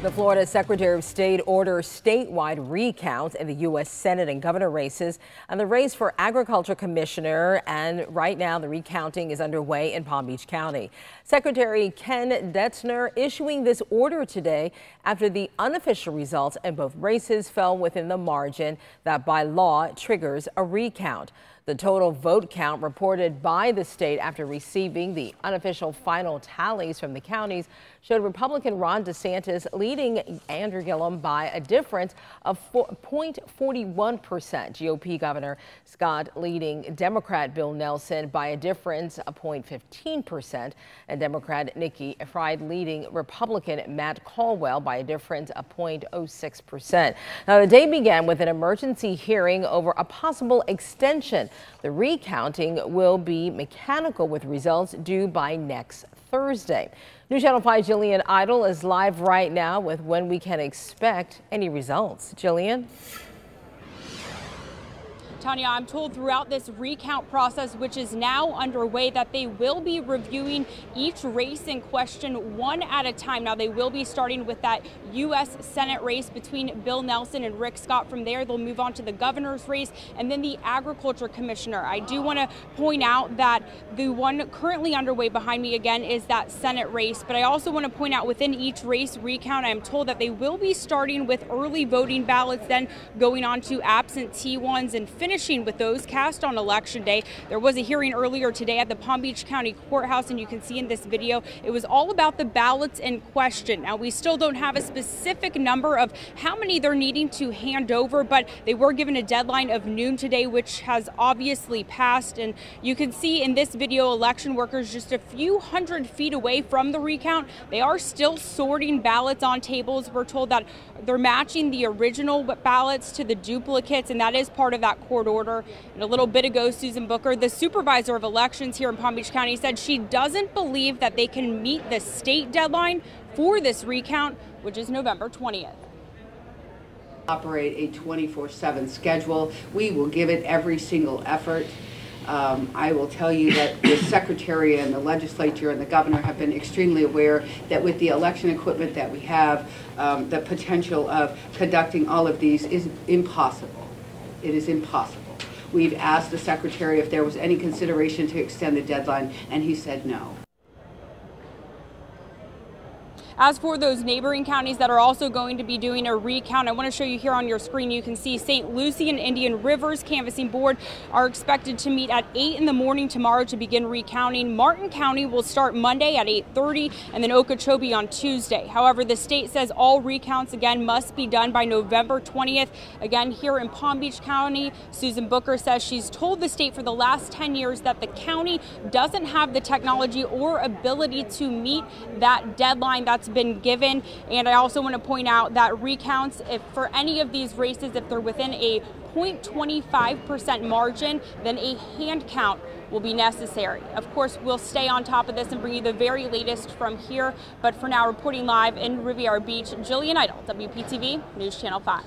The Florida Secretary of State orders statewide recount in the U.S. Senate and governor races and the race for Agriculture Commissioner. And right now, the recounting is underway in Palm Beach County. Secretary Ken Detzner issuing this order today after the unofficial results in both races fell within the margin that by law triggers a recount. The total vote count reported by the state after receiving the unofficial final tallies from the counties showed Republican Ron DeSantis leading Andrew Gillum by a difference of 0.41%. GOP Governor Scott leading Democrat Bill Nelson by a difference of 0.15%, and Democrat Nikki Fried leading Republican Matt Caldwell by a difference of 0.06%. Now, the day began with an emergency hearing over a possible extension. The recounting will be mechanical with results due by next Thursday. News Channel 5's Jillian Idle is live right now with when we can expect any results. Jillian? Tanya, I'm told throughout this recount process, which is now underway, that they will be reviewing each race in question one at a time. Now, they will be starting with that U.S. Senate race between Bill Nelson and Rick Scott. From there, they'll move on to the governor's race and then the Agriculture Commissioner. I do want to point out that the one currently underway behind me again is that Senate race. But I also want to point out within each race recount, I am told that they will be starting with early voting ballots, then going on to absentee ones and finishing with those cast on Election Day. There was a hearing earlier today at the Palm Beach County Courthouse, and you can see in this video, it was all about the ballots in question. Now, we still don't have a specific number of how many they're needing to hand over, but they were given a deadline of noon today, which has obviously passed. And you can see in this video, election workers just a few hundred feet away from the recount. They are still sorting ballots on tables. We're told that they're matching the original ballots to the duplicates, and that is part of that court order. And a little bit ago, Susan Booker, the supervisor of elections here in Palm Beach County, said she doesn't believe that they can meet the state deadline for this recount, which is November 20th. Operate a 24/7 schedule. We will give it every single effort. I will tell you that the Secretary and the legislature and the governor have been extremely aware that with the election equipment that we have, the potential of conducting all of these is impossible. It is impossible. We've asked the Secretary if there was any consideration to extend the deadline, and he said no. As for those neighboring counties that are also going to be doing a recount, I want to show you here on your screen. You can see St. Lucie and Indian River's canvassing board are expected to meet at 8 in the morning tomorrow to begin recounting. Martin County will start Monday at 8:30 and then Okeechobee on Tuesday. However, the state says all recounts again must be done by November 20th. Again, here in Palm Beach County, Susan Booker says she's told the state for the last 10 years that the county doesn't have the technology or ability to meet that deadline that's been given. And I also want to point out that recounts, if for any of these races, if they're within a 0.25% margin, then a hand count will be necessary. Of course, we'll stay on top of this and bring you the very latest from here. But for now, reporting live in Riviera Beach, Jillian Idle, WPTV News Channel 5.